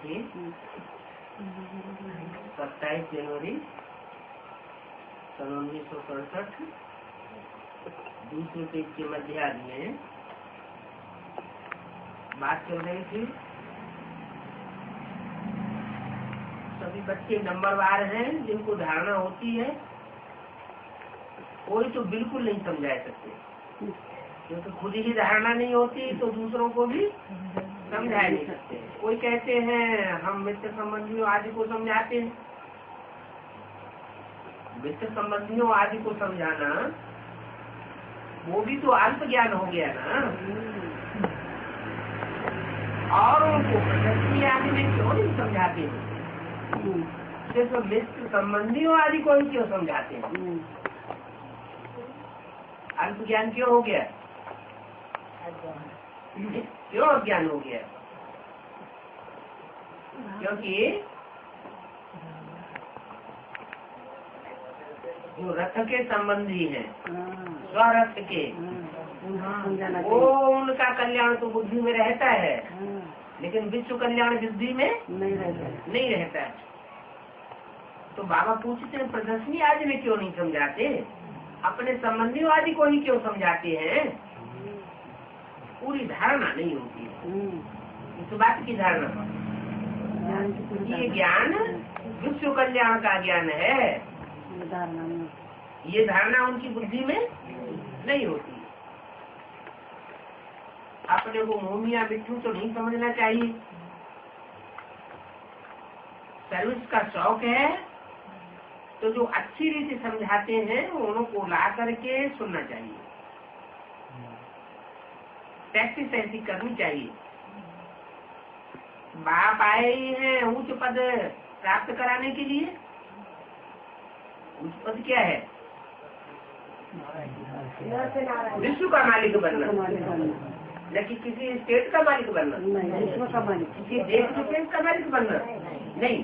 थी 27 जनवरी सन 1967 दूसरे पेज के मध्याह्न में बात चल रही थी। सभी बच्चे नंबरवार हैं जिनको धारणा होती है, कोई तो बिल्कुल नहीं समझा सकते, क्योंकि खुद ही धारणा नहीं होती तो दूसरों को भी समझा नहीं सकते। कोई कहते हैं हम मित्र संबंधियों आदि को समझाते हैं। मित्र संबंधियों आदि को समझाना वो भी तो अल्प ज्ञान हो गया ना, और उनको प्रकृति आदि में क्यों नहीं समझाते हैं? सिर्फ मित्र संबंधियों आदि को ही क्यों समझाते हैं? अल्प ज्ञान क्यों हो गया? क्यों अज्ञान हो गया? क्योंकि जो रथ के संबंधी हैं, स्वरथ के, वो उनका कल्याण तो बुद्धि में रहता है, लेकिन विश्व कल्याण बुद्धि में नहीं रहता है। तो बाबा पूछते हैं प्रदर्शनी आदि में क्यों नहीं समझाते? अपने संबंधियों आदि को ही क्यों समझाते हैं? पूरी धारणा नहीं होती है इस बात की धारणा। ये ज्ञान विश्व कल्याण का ज्ञान है, ये धारणा उनकी बुद्धि में नहीं होती। अपने को मोमिया बिट्टू तो नहीं समझना चाहिए। सर्विस का शौक है तो जो अच्छी रीति समझाते हैं उनको ला करके सुनना चाहिए, प्रैक्टिस ऐसी करनी चाहिए। बाप आए ही हैं उच्च पद प्राप्त कराने के लिए। उच्च पद क्या है? विश्व का मालिक बनना, न कि किसी स्टेट का मालिक बनना, विश्व का मालिक, किसी देश विशेष का मालिक बनना नहीं।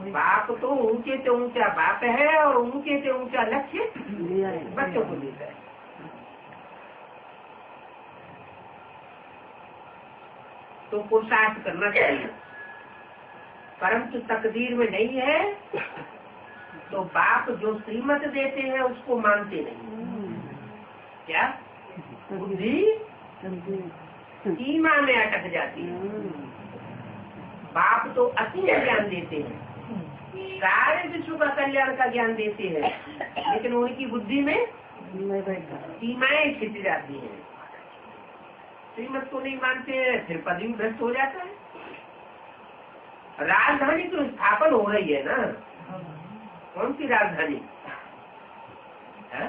बाप तो ऊंचे से ऊंचा बाप है और ऊंचे से ऊंचा लक्ष्य बच्चों को देता है। तो पुरुषार्थ करना चाहिए, परंतु तकदीर में नहीं है तो बाप जो श्रीमत देते हैं उसको मानते नहीं। क्या बुद्धि सीमा में अटक जाती है। बाप तो असीम ज्ञान देते हैं, सारे विश्व का कल्याण का ज्ञान देते हैं, लेकिन उनकी बुद्धि में सीमाएं खिंच जाती हैं। श्रीमत को नहीं मानते हैं, फिर पद भ्रष्ट हो जाता है। राजधानी तो स्थापन हो रही है ना, कौन सी राजधानी है?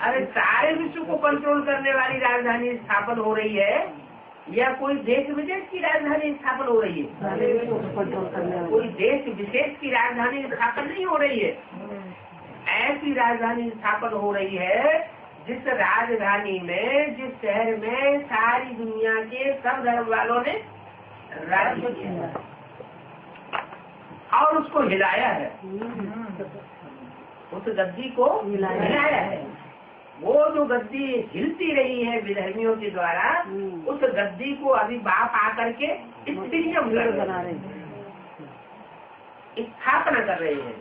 अरे सारे विश्व को कंट्रोल करने वाली राजधानी स्थापन हो रही है या कोई देश विदेश की राजधानी स्थापन हो रही है? कोई देश विशेष की राजधानी स्थापन नहीं हो रही है। ऐसी राजधानी स्थापन हो रही है जिस राजधानी में, जिस शहर में सारी दुनिया के सब धर्म वालों ने राज्य किया और उसको हिलाया है, उस गद्दी को हिलाया है। वो जो गद्दी हिलती रही है विधर्मियों के द्वारा, उस गद्दी को अभी बाप आकर के स्थापना कर रहे हैं,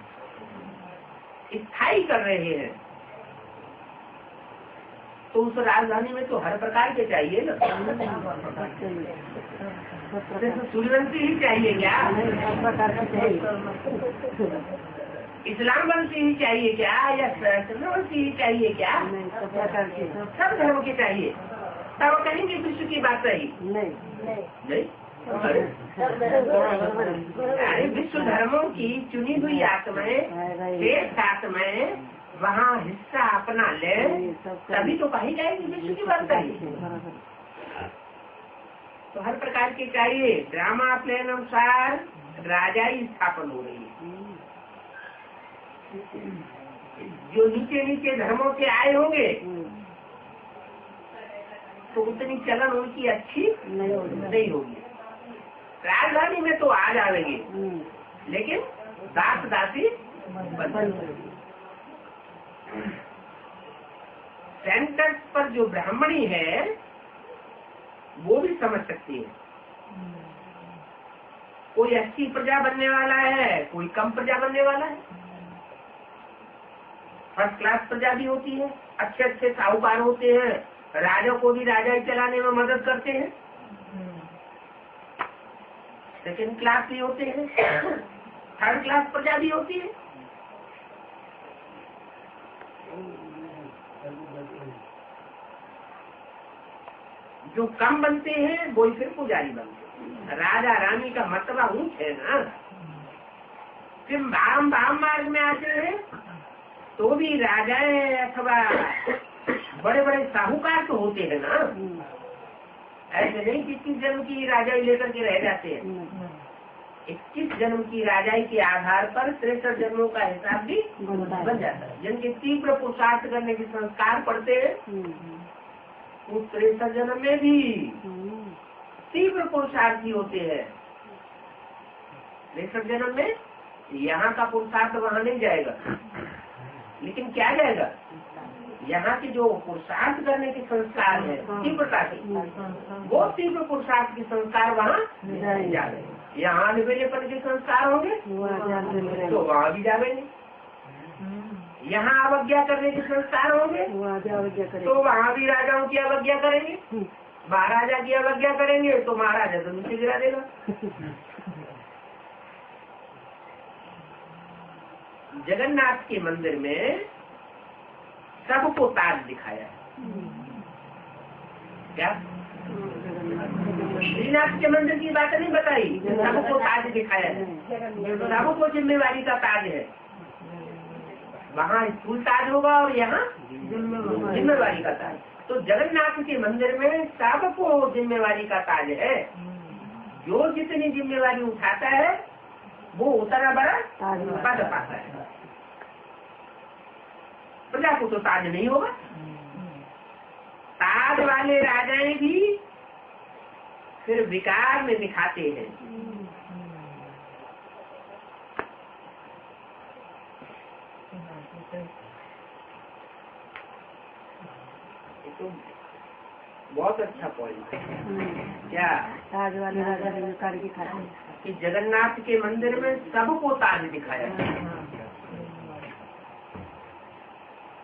स्थायी कर रहे हैं। तो उस राजधानी में तो हर प्रकार के चाहिए ना, सूर्यवंशी ही चाहिए क्या? इस्लाम वंशी ही चाहिए क्या या सनातन वंशी ही चाहिए क्या? सब धर्म के चाहिए। तब कहेंगे विश्व की बात रही नहीं। अरे विश्व धर्मों की चुनी हुई आत्माएं, श्रेष्ठ आत्माएं वहाँ हिस्सा अपना ले, तभी तो कही जाएगी विश्व की बात रही। तो हर प्रकार के चाहिए। ड्रामा प्लान अनुसार राजाई स्थापन हो रही है। जो नीचे नीचे धर्मों से आए होंगे तो उतनी चलन उनकी अच्छी नहीं होगी। राजधानी में तो आ जाएंगे लेकिन दास दासी बन। सेंटर पर जो ब्राह्मणी है वो भी समझ सकती है। कोई अच्छी प्रजा बनने वाला है, कोई कम प्रजा बनने वाला है। फर्स्ट क्लास प्रजा भी होती है, अच्छे अच्छे साहूकार होते हैं, राजा को भी राजा चलाने में मदद करते हैं। सेकेंड क्लास भी होते हैं, थर्ड क्लास प्रजा भी होती है। जो कम बनते हैं वो फिर पुजारी बनते हैं। राजा रानी का मर्तबा ऊंच है ना। फिर वाम मार्ग में आते हैं तो भी राजाएं अथवा बड़े बड़े साहूकार तो होते हैं ना। ऐसे नहीं कि 21 जन्म की राजाई लेकर के रह जाते हैं। 21 जन्म की राजाई के आधार पर 63 जन्मों का हिसाब भी बन जाता है। जिनके तीव्र पुरुषार्थ करने के संस्कार पड़ते हैं वो 63 जन्म में भी तीव्र पुरुषार्थी होते हैं। 63 जन्म में यहाँ का पुरुषार्थ वहाँ नहीं जाएगा, लेकिन क्या जाएगा? यहाँ के जो पुरुषार्थ करने के संस्कार है तीव्रता के, वो तीव्र पुरुषार्थ के संस्कार वहाँ जाएंगे। यहाँ निवेलेपन के संस्कार होंगे तो वहाँ भी जाएंगे। यहाँ अवज्ञा करने के संस्कार होंगे तो वहाँ भी राजाओं की अवज्ञा करेंगे। महाराजा की अवज्ञा करेंगे तो महाराजा तो नीचे गिरा देगा। जगन्नाथ के मंदिर में सबको ताज दिखाया है। क्या श्रीनाथ के मंदिर की बात नहीं बताई? सबको ताज दिखाया है, सबको जिम्मेवारी का ताज है। वहाँ स्थूल ताज होगा और यहाँ जिम्मेवारी का ताज। तो जगन्नाथ के मंदिर में सबको जिम्मेवारी का ताज है। जो जितनी जिम्मेवारी उठाता है वो उतना बड़ा पद पाता है। प्रजा को तो ताज नहीं होगा। ताज वाले राजाएं भी फिर विकार में दिखाते हैं। तो बहुत अच्छा पॉइंट है। क्या ताज वाले राजा ने विकार दिखाते हैं कि जगन्नाथ के मंदिर में सबको ताज दिखाया।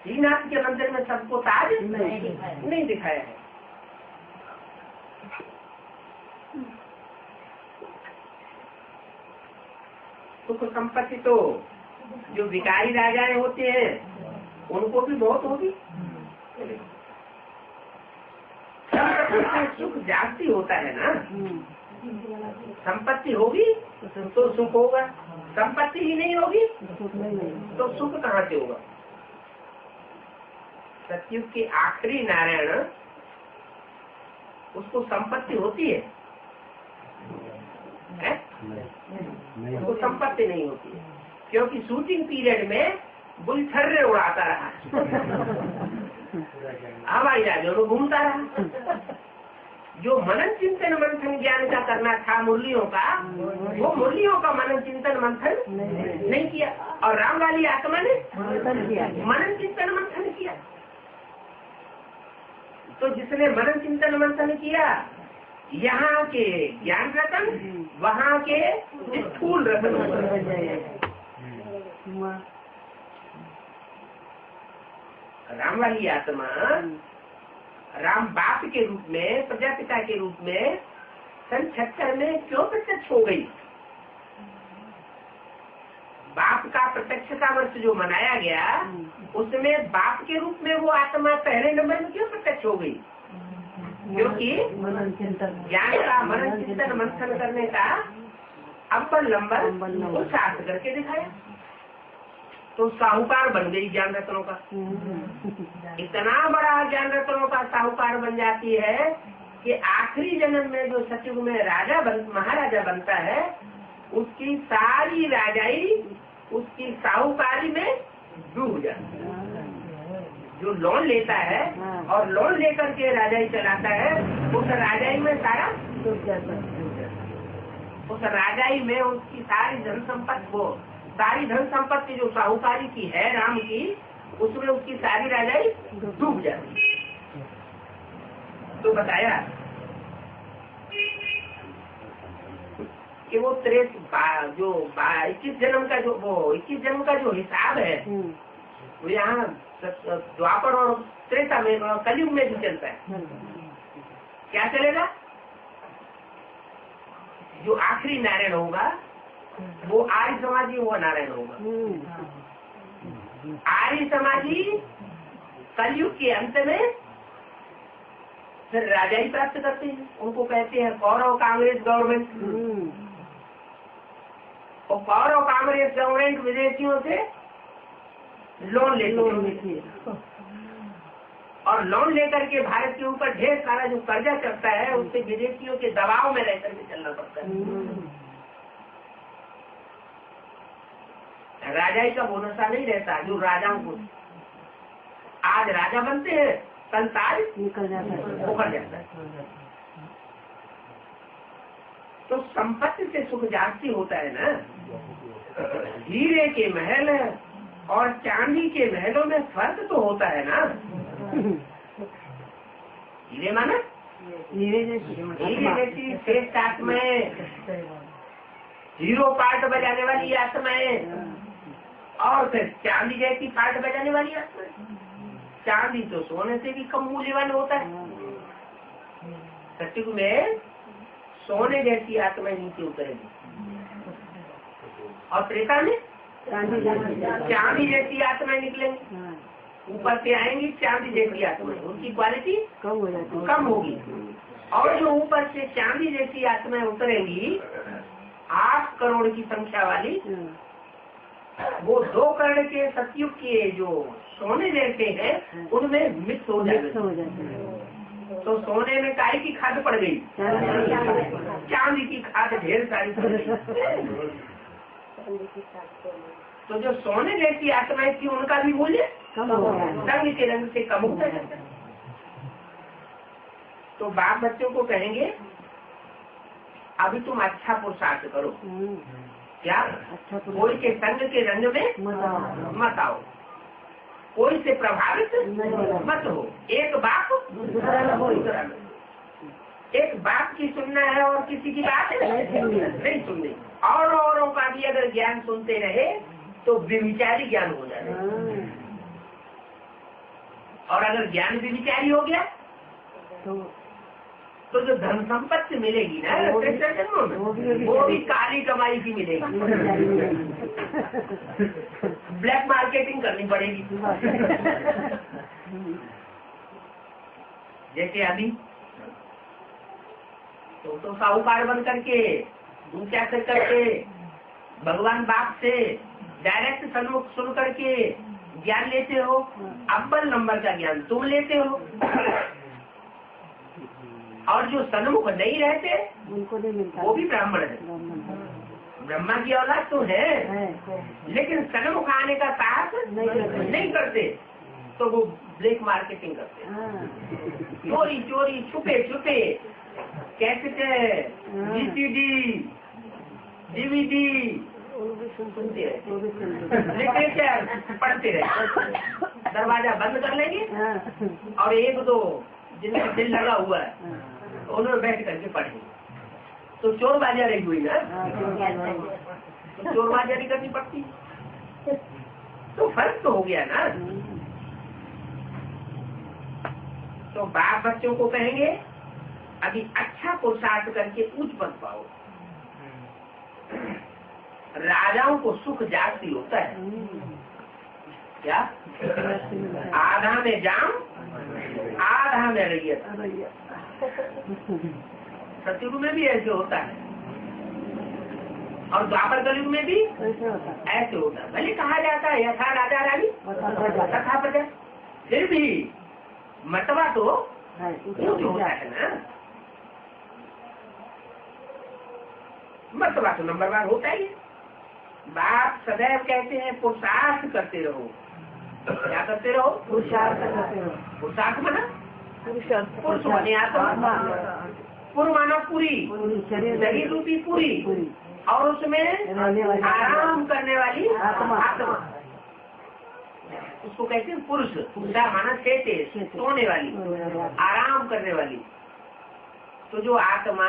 श्रीनाथ के मंदिर में सबको ताज नहीं दिखाया है। सुख संपत्ति तो जो विकारी राजाएं होते हैं उनको भी बहुत होगी। सुख जास्ती होता है ना। संपत्ति होगी तो सुख होगा, संपत्ति ही नहीं होगी तो सुख कहाँ से होगा? सतयुग के आखिरी नारायण उसको संपत्ति होती है? उसको संपत्ति नहीं होती है, क्योंकि शूटिंग पीरियड में बुलछर्रे उड़ाता रहा, हवाई जहाजों में घूमता रहा। जो मनन चिंतन मंथन ज्ञान का करना था मुरलियों का, वो मुरलियों का मनन चिंतन मंथन नहीं किया। और राम वाली आत्मा ने मनन चिंतन मंथन किया। तो जिसने मनन चिंतन मंथन किया, यहाँ के ज्ञान रतन, वहाँ के स्थूल रतन। राम वाली आत्मा राम बाप के रूप में, प्रजापिता के रूप में सन 76 में क्यों प्रत्यक्ष हो गई? बाप का प्रत्यक्ष का वर्ष जो मनाया गया उसमें बाप के रूप में वो आत्मा पहले नंबर में क्यों प्रत्यक्ष हो गई? क्योंकि ज्ञान का मनन चिंतन मंथन करने का अव्वल नंबर पुरुषार्थ करके दिखाया, तो साहूकार बन गई ज्ञान रत्नों का। इतना बड़ा ज्ञान रत्नों का साहूकार बन जाती है कि आखिरी जन्म में जो सतयुग में महाराजा बनता है, उसकी सारी राजाई उसकी साहूकारी में डूब जाती है। जो लोन लेता है और लोन लेकर के राजाई चलाता है, उस राजाई में सारा डूब जाता है। उस राजाई में उसकी सारी धन संपत्ति को, सारी धन संपत्ति जो साहूकारी की है राम की, उसमें उसकी सारी राजाई डूब जाती है। तो बताया कि वो 21 जन्म का जो 21 जन्म का जो हिसाब है वो यहाँ द्वापर और त्रेता में कलयुग में भी चलता है। क्या चलेगा? जो आखिरी नारायण होगा वो आर्य समाजी हुआ नारायण होगा। आर्य समाजी कलयुग के अंत में फिर राजाई प्राप्त करते हैं, उनको कहते हैं कौरव कांग्रेस गवर्नमेंट। और कौरव कांग्रेस गवर्नमेंट विदेशियों से लोन लेती है और लोन लेकर के भारत के ऊपर ढेर सारा जो कर्जा चढ़ता है उससे विदेशियों के दबाव में रहकर के चलना पड़ता है। राजाई का भरोसा नहीं रहता। जो राजाओं को आज राजा बनते हैं, कल ताज निकल जाता है। तो संपत्ति से सुख जास्ती होता है ना। हीरे के महल और चांदी के महलों में फर्क तो होता है ना। हीरे माना हीरे जैसी श्रेष्ठ आत्माएं, हीरो पार्ट बजाने वाली आत्माएं, और फिर चांदी जैसी पार्ट बजाने वाली आत्माएं। चांदी तो सोने से भी कम मूल्यवान होता है। सतयुग में सोने जैसी आत्माएं नीचे उतरेगी और त्रेता में चांदी जैसी आत्माएं निकलेंगी, ऊपर से आएंगी चांदी जैसी आत्माएं, उनकी क्वालिटी कम होगी। और जो ऊपर से चांदी जैसी आत्माएं उतरेंगी 8 करोड़ की संख्या वाली, वो 2 करोड़ के सतयुग के जो सोने जैसे हैं उनमें मिक्स हो जाएंगे। तो सोने में काय की खाद पड़ गई, चांदी की खाद ढेर सारी पड़ गई। तो जो सोने जैसी आत्माएं थी उनका भी मूल्य रंग के रंग से कम होता जाता है। तो बाप बच्चों को कहेंगे अभी तुम अच्छा पुरुषार्थ करो। क्या? कोई के संग के रंग में मत आओ, कोई से प्रभावित मत हो। एक बाप दूसरा न। एक बाप की सुनना है और किसी की बात नहीं सुननी। और औरों का भी अगर ज्ञान सुनते रहे तो विविचारी ज्ञान हो जाएगा। और अगर ज्ञान विविचारी हो गया तो जो धन संपत्ति मिलेगी ना जन्मों में, वो भी काली कमाई की मिलेगी। ब्लैक मार्केटिंग करनी पड़ेगी। जैसे अभी तो साहूकार बन करके ऊंचा कर करके भगवान बाप से डायरेक्ट सन्मुख सुन करके ज्ञान लेते हो। अव्वल नंबर का ज्ञान तुम लेते हो। और जो सन्मुख नहीं रहते उनको नहीं मिलता, वो भी ब्राह्मण है। ब्रह्मा की औलाद तो है, लेकिन सन्मुख आने का साहस नहीं करते, तो वो ब्लैक मार्केटिंग करते, चोरी चोरी छुपे छुपे कैसेट, VCD, DVD सुनते रहे, लिटरेचर पढ़ते रहे। दरवाजा बंद कर लेंगे और 1-2 जिनका दिल लगा हुआ है उन्होंने बैठ करके पढ़ेंगे। तो चोर बाजारी हुई ना, तो चोर बाजारी करनी पड़ती। तो फर्क तो हो गया ना। तो बाप बच्चों को कहेंगे अभी अच्छा पुरुषार्थ करके उच्च पद पाओ। राजाओं को सुख जास्ती होता है। क्या? आधा में जाम, आधा में रैयत। सतयुग में भी ऐसे होता है और द्वापर कलयुग में भी ऐसे होता है। भले कहा जाता है यथा राजा रानी तथा प्रजा, फिर भी मतवा तो ऊंच होता है ना। मतवा तो नंबरवार होता ही। बाप सदैव कहते हैं पुरुषार्थ करते रहो। क्या करते रहो? पुरुषार्थ करते रहो। पुरुषार्थ माना पुरुष माने आत्मा, पुर माना पूरी, शरीर रूपी पूरी, और उसमें आराम करने वाली आत्मा। उसको कहते हैं पुरुष। पूरा माना सेते, सोने वाली, आराम करने वाली। तो जो आत्मा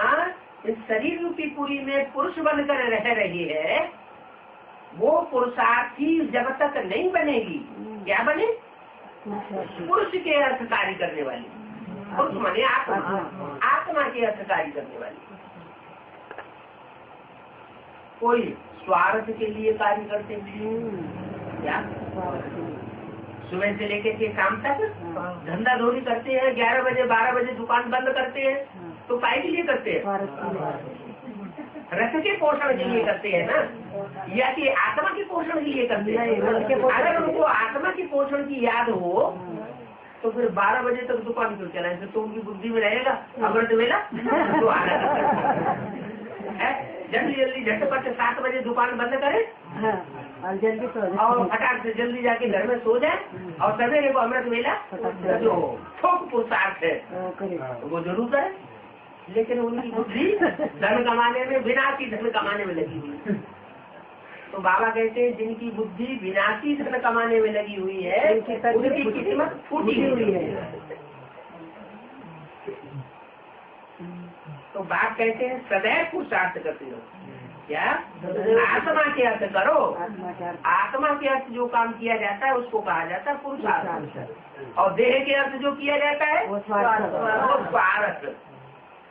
इस शरीर रूपी पूरी में पुरुष बनकर रह रही है, वो पुरुषार्थी जब तक नहीं बनेगी, क्या बने? पुरुष के अर्थ कार्य करने वाली। पुरुष माने आत्मा, आत्मा के अर्थ कार्य करने वाली। कोई स्वार्थ के लिए कार्य करते हैं, क्या? सुबह से लेकर के शाम तक धंधा धोरी करते हैं, 11 बजे 12 बजे दुकान बंद करते हैं, तो काय के लिए करते हैं? रथ के पोषण के लिए करते हैं ना, या कि आत्मा के पोषण के लिए करते हैं? अगर उनको आत्मा के पोषण की याद हो तो फिर 12 बजे तक दुकान क्यों चलाएंगे? तो उनकी बुद्धि में रहेगा अमृत वेला तो आना है। जल्दी जल्दी झटपट 7 बजे दुकान बंद करे और जल्दी और फटाक से जल्दी जाके घर में सो जाए, और सवेरे को अमृत वेला जो ठोक पुरुषार्थ है वो जरूर करे। लेकिन उनकी बुद्धि धन कमाने में, विनाशी धन कमाने में लगी हुई। तो बाबा कहते हैं जिनकी बुद्धि विनाशी धन कमाने में लगी हुई है, उनकी किस्मत फूटी हुई है। तो बाप कहते हैं सदैव पुरुषार्थ करते रहो। क्या? आत्मा के अर्थ करो। आत्मा के अर्थ जो काम किया जाता है उसको कहा जाता है पुरुषार्थ, और देह के अर्थ जो किया जाता है वो स्वार्थ।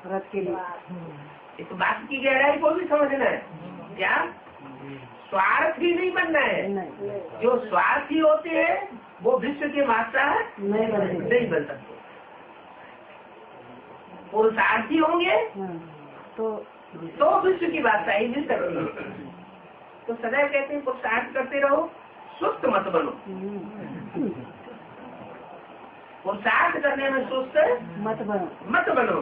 रथ के लिए इस बात की गहराई को भी समझना है। क्या? स्वार्थी नहीं बनना है। जो स्वार्थी होते हैं वो विश्व के बादशाह नहीं बन सकते। पुरुषार्थी होंगे तो विश्व की बादशाही मिल सकती है। तो सदैव कहते हैं पुरुषार्थ करते रहो, सुस्त मत बनो। पुरुषार्थ करने में सुस्त मत बनो।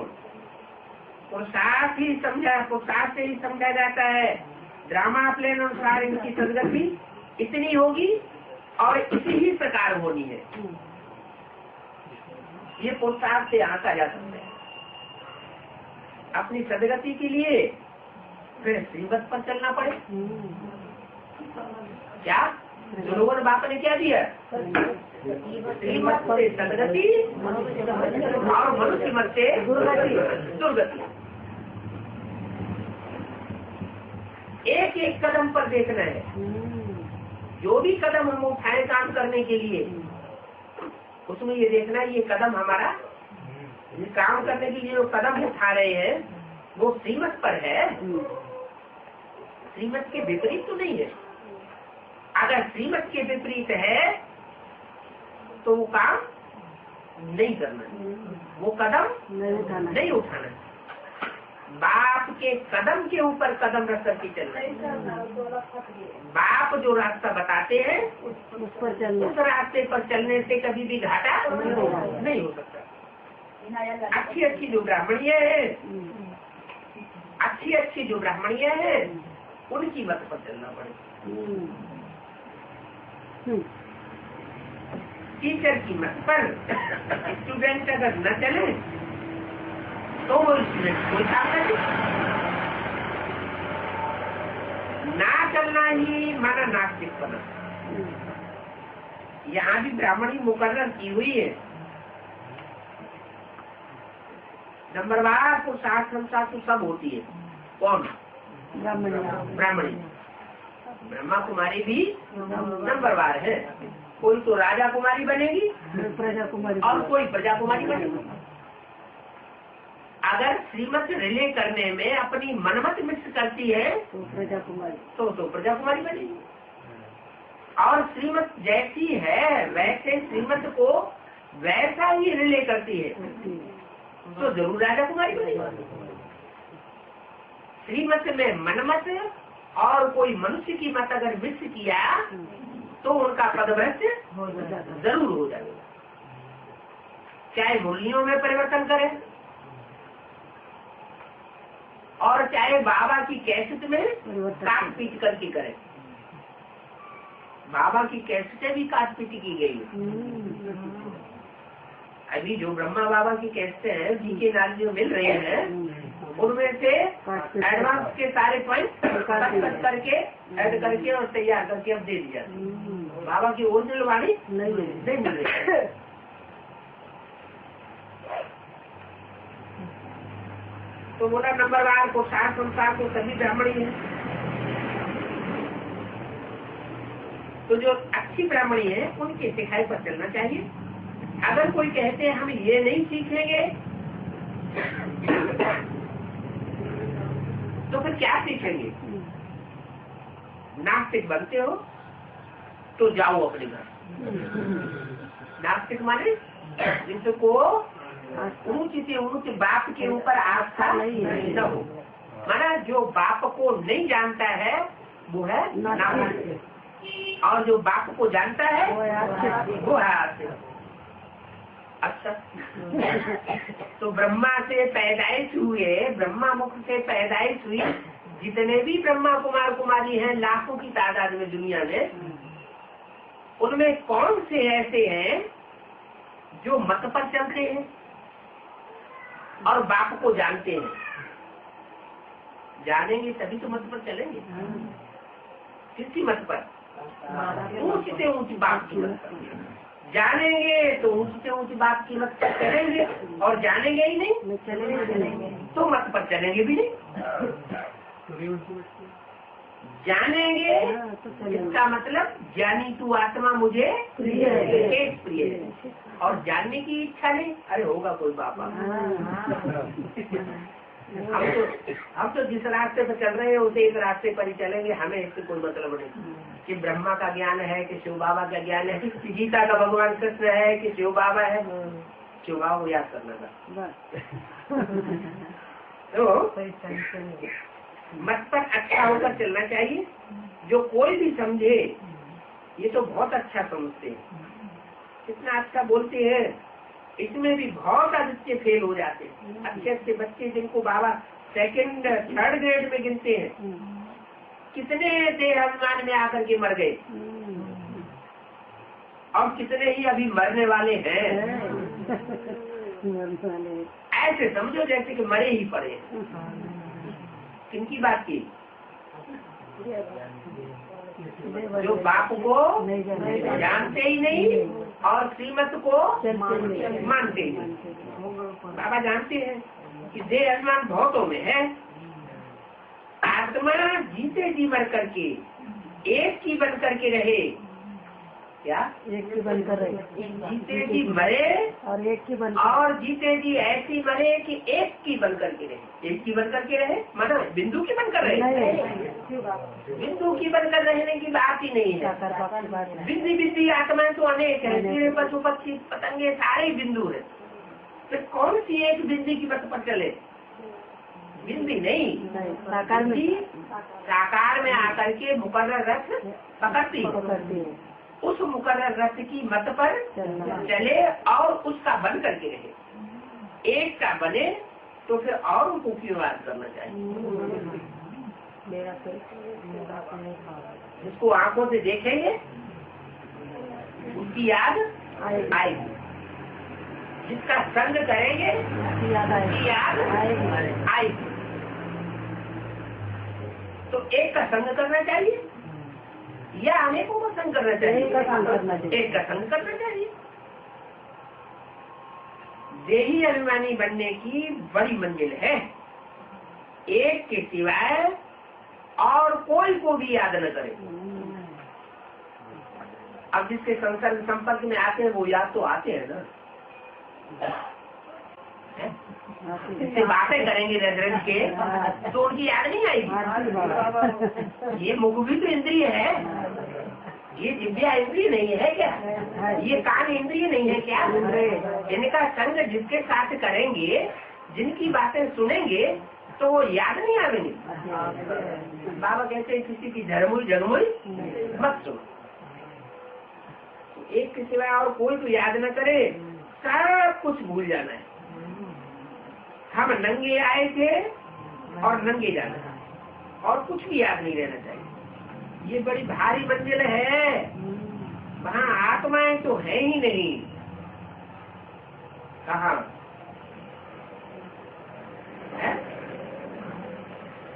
पुरुषार्थ ही समझा, पुरुषार्थ से ही समझा जाता है ड्रामा प्लेन अनुसार इनकी सदगति इतनी होगी और इसी ही प्रकार होनी है। ये पुरुषार्थ से आंका जा सकता है। अपनी सदगति के लिए फिर श्रीमत पर चलना पड़े। क्या? जो लोगों ने बाप ने क्या दिया? श्रीमत से सदगति और मनुष्य मत से दुर्गति। एक एक कदम पर देखना है। जो भी कदम हम उठाए काम करने के लिए, उसमें ये देखना है ये कदम हमारा, ये काम करने के लिए जो कदम उठा रहे हैं वो श्रीमत पर है, श्रीमत के विपरीत तो नहीं है। अगर श्रीमत के विपरीत है तो वो काम नहीं करना, वो कदम नहीं उठाना। बाप के कदम के ऊपर कदम रख करके चलना है। बाप जो रास्ता बताते हैं उस रास्ते पर चलने से कभी भी घाटा नहीं हो सकता। अच्छी अच्छी जो ब्राह्मणियाँ हैं, अच्छी अच्छी जो ब्राह्मणियाँ हैं, उनकी मत पर चलना पड़ेगा। टीचर की मत पर स्टूडेंट अगर न चले तो वो स्टूडेंट कोई काम करे। ना चलना ही माना नास्तिक बना। यहाँ भी ब्राह्मणी मुकर्रर की हुई है। नंबरवार को शास्त्र शास्त्र सब होती है। कौन? ब्राह्मणी। ब्रह्मा कुमारी भी नंबरवार है। कोई तो राजा कुमारी बनेगी प्रजा कुमारी और कोई प्रजा कुमारी बनेगी। अगर श्रीमत रिले करने में अपनी मनमत मिक्स करती है तो प्रजा कुमारी तो प्रजा कुमारी बनेगी। और श्रीमत जैसी है वैसे श्रीमत को वैसा ही रिले करती है तो जरूर राजा कुमारी बनेगी। श्रीमत में मनमत और कोई मनुष्य की मत अगर मिक्स किया तो उनका पदभ्रष्ट जरूर हो जाएगा। चाहे मुरलियों में परिवर्तन करें और चाहे बाबा की कैसेट में काट पीट करके करें। बाबा की कैसेटें भी काट पीट की गई। अभी जो ब्रह्मा बाबा की कैसेटें हैं जिनके नाल जो मिल रहे हैं उनमें से एडवांस के सारे पॉइंट कट करके ऐड करके और तैयार करके अब दे दिया। बाबा की ओरिजिनल वाणी नहीं मिल रही। तो बोला नंबरवार को सार संसार को सभी ब्राह्मणी है। तो जो अच्छी ब्राह्मणी है उनके सिखाई पर चलना चाहिए। अगर कोई कहते हैं हम ये नहीं सीखेंगे तो फिर क्या सीखेंगे? नास्तिक बनते हो तो जाओ अपने घर। नास्तिक माने जिनको ऊंच से ऊंच बाप के ऊपर आस्था नहीं हो। माना जो बाप को नहीं जानता है वो है नास्तिक और जो बाप को जानता है वो है आस्तिक। अच्छा तो ब्रह्मा से पैदाइश हुए, ब्रह्मा मुख से पैदाइश हुई जितने भी ब्रह्मा कुमार कुमारी हैं लाखों की तादाद में दुनिया में, उनमें कौन से ऐसे हैं जो मत पर चलते हैं और बाप को जानते हैं? जानेंगे तभी तो मत पर चलेंगे। किसकी मत पर? ऊंच से ऊंच बाप की मत पर जानेंगे तो ऊंच से ऊंच बाप की मत पर चलेंगे और जानेंगे ही नहीं चलेंगे तो मत पर चलेंगे भी नहीं। जानेंगे इसका मतलब जानी तू आत्मा मुझे प्रिय है और जानने की इच्छा नहीं। अरे होगा कोई बाबा। हम तो जिस रास्ते पर चल रहे हैं उसे इस रास्ते पर ही चलेंगे। हमें इससे कोई मतलब नहीं कि ब्रह्मा का ज्ञान है कि शिव बाबा का ज्ञान है, कि गीता का भगवान कृष्ण है कि शिव बाबा है। शिव बाबा को याद करना था। तो मत पर अच्छा होकर चलना चाहिए। जो कोई भी समझे ये तो बहुत अच्छा समझते हैं, कितना अच्छा बोलते हैं। इसमें भी बहुत अधिक फेल हो जाते हैं। अच्छे अच्छे बच्चे जिनको बाबा सेकंड थर्ड ग्रेड में गिनते हैं, कितने देह अभिमान में आकर के मर गए और कितने ही अभी मरने वाले हैं। ऐसे समझो जैसे कि मरे ही पड़े। किनकी बात की? जो बाप को जानते ही नहीं और श्रीमत को मानते ही नहीं। बाबा जानते हैं कि देह अभिमान बहुतों में है। आत्मा जीते जी मर करके एक की बन करके रहे। क्या? एक की बनकर रहे। जीते जी मरे और एक की बन और जीते जी ऐसी मरे कि एक की बन करके रहे। एक की बन करके रहे माना बिंदु की बनकर रहे। बिंदु की बनकर रहने की बात ही नहीं है। बिंदी बिंदी आत्माएं तो अनेक है। कीड़े पशु पक्षी पतंगे सारे बिंदु है। फिर कौन सी एक बिंदी की बत पर चले? बिंदी नहीं, साकार में आकर के मुकर्रर रथ पकड़ती है। उस मुकर्रर रथ की मत पर चले और उसका बन करके रहे। एक का बने तो फिर और उनको उपयोग करना चाहिए। जिसको आंखों से देखेंगे उसकी याद आएगी। जिसका संग करेंगे उसकी याद आएगी। तो एक का संग करना चाहिए या अनेकों का संग करना चाहिए? एक का संग करना चाहिए। देही अभिमानी बनने की बड़ी मंजिल है। एक के सिवाय और कोई को भी याद न करे। अब जिसके संपर्क में आते हैं वो याद तो आते हैं ना। इससे बातें करेंगे रज रज के तो उनकी याद नहीं आएगी। ये मुख भी तो इंद्रिय है, ये जिव्या इंद्रिय नहीं है क्या? ये कान इंद्रिय नहीं है क्या? इनका संग जिसके साथ करेंगे, जिनकी बातें सुनेंगे तो वो याद नहीं आवेंगे। बाबा कहते हैं किसी की झरमुई झरमुई मत सुनो, एक के सिवाय और कोई तो याद न करे, सब कुछ भूल जाना है। हम नंगे आए थे और नंगे जाना है, और कुछ भी याद नहीं रहना चाहिए। ये बड़ी भारी मंजिल है, वहाँ आत्माएं तो है ही नहीं। कहाँ है?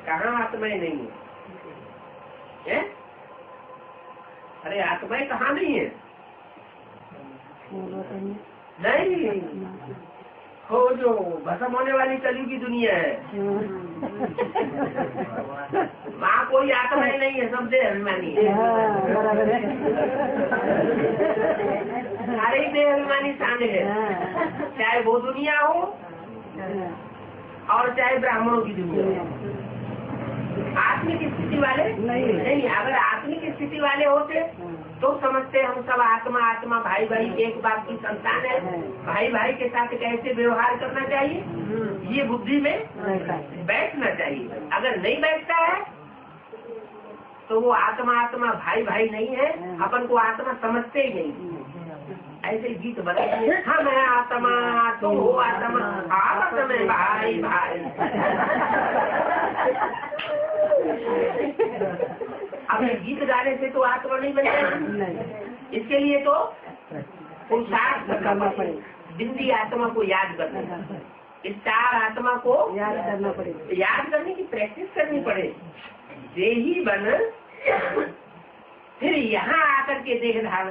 कहाँ आत्माएं नहीं है? अरे आत्माएं कहाँ नहीं है? नहीं, हो जो भस्म होने वाली कलयुग की दुनिया है, वहाँ कोई आत्मा ही नहीं है, सब देह अभिमानी है। सारे देह अभिमानी शामिल है, चाहे वो दुनिया हो और चाहे ब्राह्मणों की दुनिया हो। आत्मिक स्थिति वाले नहीं। अगर आत्मिक स्थिति वाले होते तो समझते हम सब आत्मा आत्मा भाई भाई एक बाप की संतान है, भाई भाई के साथ कैसे व्यवहार करना चाहिए, ये बुद्धि में बैठना चाहिए। अगर नहीं बैठता है तो वो आत्मा आत्मा भाई भाई नहीं है, अपन को आत्मा समझते ही नहीं। ऐसे गीत बनाते हैं, हम है आत्मा तुम हो आत्मा, आपस में भाई भाई। अब ये गीत गाने से तो आत्मा नहीं बनेगा। इसके लिए तो पुरुषार्थ करना पड़ेगा, बिंदी आत्मा को याद करना, इस चार आत्मा को याद करना पड़ेगा, याद करने की प्रैक्टिस करनी पड़े। देही बन फिर यहाँ आकर के देह धारण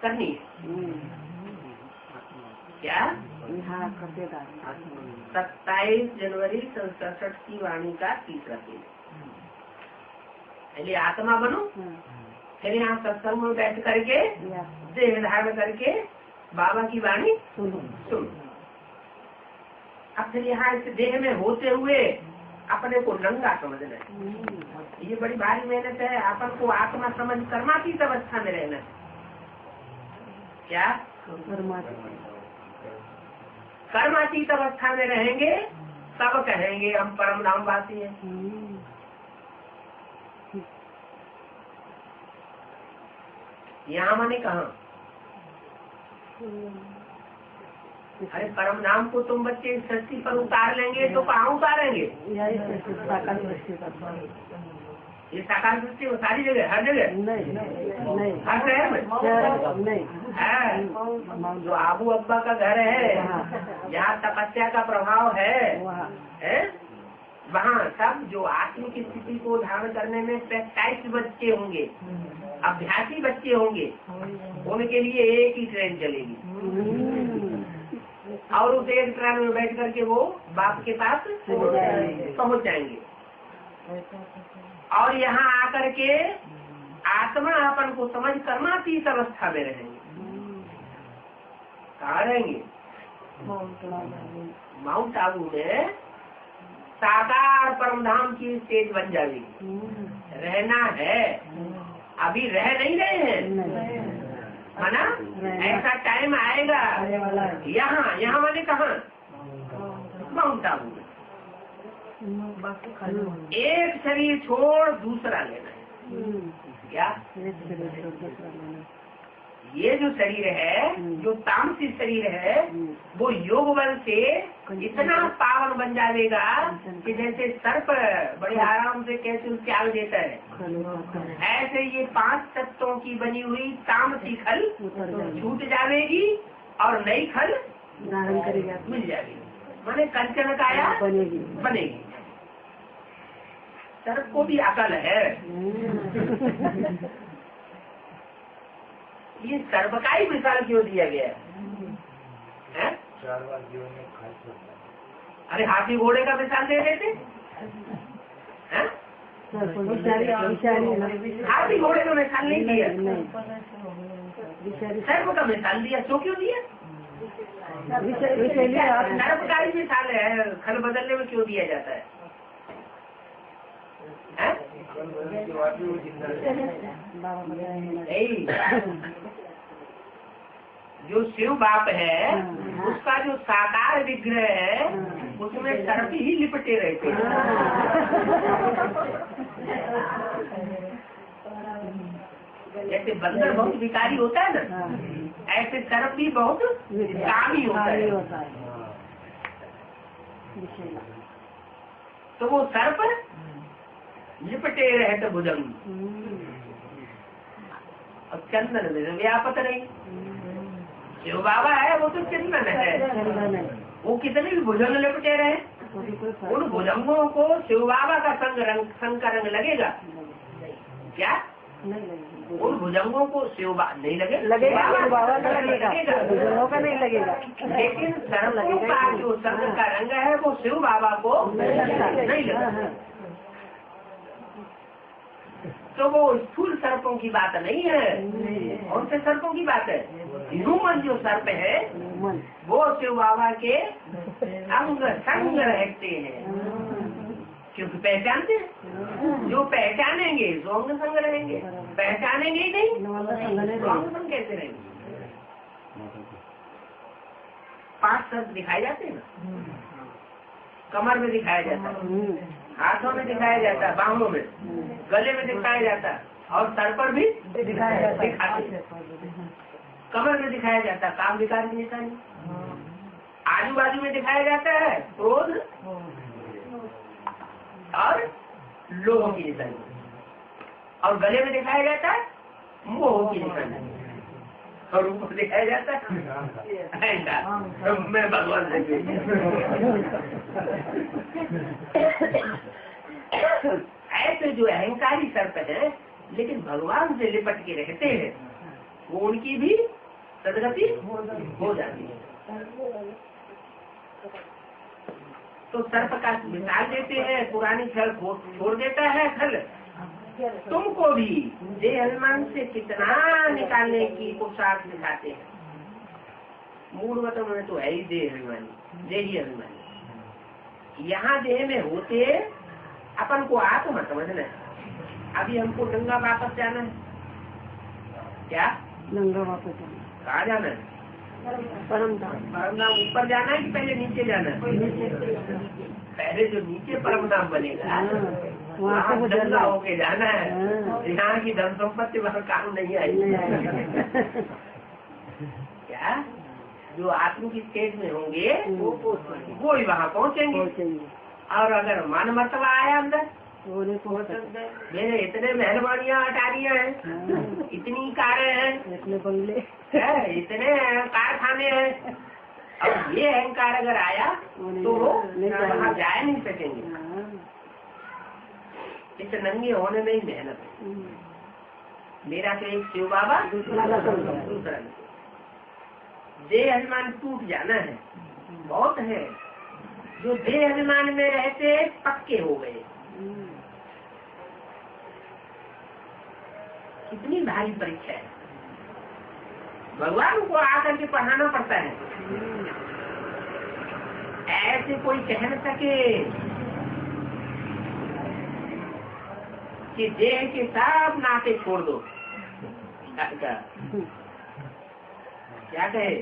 करनी है। क्या 27 जनवरी 67 की वाणी का तीसरा पेज। पहले आत्मा बनो, फिर यहाँ सत्संग में बैठ करके देह धारण करके बाबा की वाणी सुनो। अब फिर यहाँ इस देह में होते हुए अपने को नंगा समझना है। ये बड़ी भारी मेहनत है। अपन को आत्मा समझ कर्मातीत अवस्था में रहना है। क्या कर्मातीत अवस्था में रहेंगे तब कहेंगे हम परम धामवासी हैं। यहाँ मैंने कहा अरे परम नाम को तुम बच्चे सृष्टि पर उतार लेंगे तो कहाँ उतारेंगे? ये साकार सृष्टि वो सारी जगह, हर जगह नहीं, हर शहर में है। जो आबू अब्बा का घर है, जहाँ तपस्या का प्रभाव है, वहाँ सब जो आत्मिक स्थिति को धारण करने में प्रैक्टिस बच्चे होंगे, अभ्यासी बच्चे होंगे, उनके लिए एक ही ट्रेन चलेगी और उस एक ट्रेन में बैठ करके वो बाप के पास पहुँच जाएंगे। और यहाँ आकर के आत्मा अपन को समझ कर्मातीत अवस्था में रहेंगे। कहाँ रहेंगे? माउंट आबू में साकार परमधाम की स्टेज बन जाएगी। रहना है, अभी रह नहीं रहे हैं, माना ऐसा टाइम आएगा। यहाँ मैंने कहा माउंट आबू में एक शरीर छोड़ दूसरा लेना है। क्या ये जो शरीर है, जो तामसी शरीर है, वो योग बल से इतना पावन बन जाएगा कि जैसे सर्प बड़े आराम से कैसे त्याग देता है, ऐसे ये 5 तत्वों की बनी हुई तामसी खल छूट जाएगी और नई खल मिल जाएगी। माने कंचन काया बनेगी। सर्प को भी अकल है। ये सर्प का ही मिसाल क्यों दिया गया है? अरे हाथी घोड़े का मिसाल दे देते हैं? हाथी घोड़े का मिसाल नहीं दिया, सर्प का मिसाल दिया। तो क्यों दिया? सर्प का ही मिसाल है, खल बदलने में क्यों दिया जाता है? जो शिव बाप है उसका जो साकार विग्रह है उसमें सर्प ही लिपटे रहते हैं। जैसे बंदर बहुत विकारी होता है ना, ऐसे सर्प भी बहुत कामी होता है। तो वो सर्प लिपटे रहते भुजंग और चंदन में व्यापत नहीं। शिव बाबा है वो तो चंदन है, वो कितने भी भुजंग लिपटे रहे, उन भुजंगों को शिव बाबा का संग का रंग लगेगा क्या? उन भुजंगों को शिव नहीं लगेगा, बाबा का लगेगा, भुजंगों का नहीं लगेगा। लेकिन सर्पों का जो संग का रंग है वो शिव बाबा को नहीं लगेगा। तो वो स्थूल सर्पों की बात नहीं है, कौन से सर्पों की बात है? ह्यूमन जो सर्प है वो शिव बाबा के अंग संग रहते हैं, क्योंकि पहचानते हैं। जो पहचानेंगे जो अंग संग रहेंगे, पहचानेंगे ही नहीं तो अंग संग कैसे रहेंगे? 5 सर्प दिखाए जाते हैं ना, कमर में दिखाया जाता है, हाथों में दिखाया जाता है, बाहों में, गले में दिखाया जाता है और सर पर भी दिखाते हैं। कमर में दिखाया जाता है काम विकार की निशानी, आजू बाजू में दिखाया जाता है क्रोध और लोभ की निशानी, और गले में दिखाया जाता है मोह की निशानी, और ऊपर दिखाया जाता है मैं भगवान से। ऐसे जो अहंकारी सर्प है लेकिन भगवान से लिपट के रहते हैं, वो उनकी भी सदगति हो जाती है। तो सर्प का मिसाल देते हैं, पुरानी छल छोड़ देता है खल, तुमको भी देह अभिमान से कितना निकालने की पुरुषार्थ दिखाते हैं। मूल मतलब में तो है ही देह अभिमानी, देही अभिमानी। यहाँ देह में होते अपन को आत्मा समझना है। अभी हमको नंगा वापस जाना है, क्या नंगा वापस जाना, कहाँ जाना है? परमधाम ऊपर जाना है कि पहले नीचे जाना है? पहले जो नीचे परमधाम बनेगा वहाँ नंगा होके जाना है। यहाँ की धन संपत्ति वहाँ काम नहीं आई। क्या जो आत्म की स्टेज में होंगे वो ही वहाँ पहुँचेंगे। और अगर मन मर्तबा आया अंदर, मेरे इतने मेहरबानियाँ अटारियाँ हैं, इतनी कारें हैं, इतने बंगले, इतने कारखाने हैं, अब ये अहंकार अगर आया तो वो वहाँ जा नहीं सकेंगे। इस नंगे होने में ही मेहनत है। मेरा तो एक शिव बाबा, दूसरा देह अभिमान टूट जाना है। बहुत है जो देह अभिमान में रहते पक्के हो गए। कितनी भारी परीक्षा है, भगवान को आकर के पढ़ाना पड़ता है। ऐसे कोई कह न सके कि देह के सब नाते छोड़ दो। क्या कहे?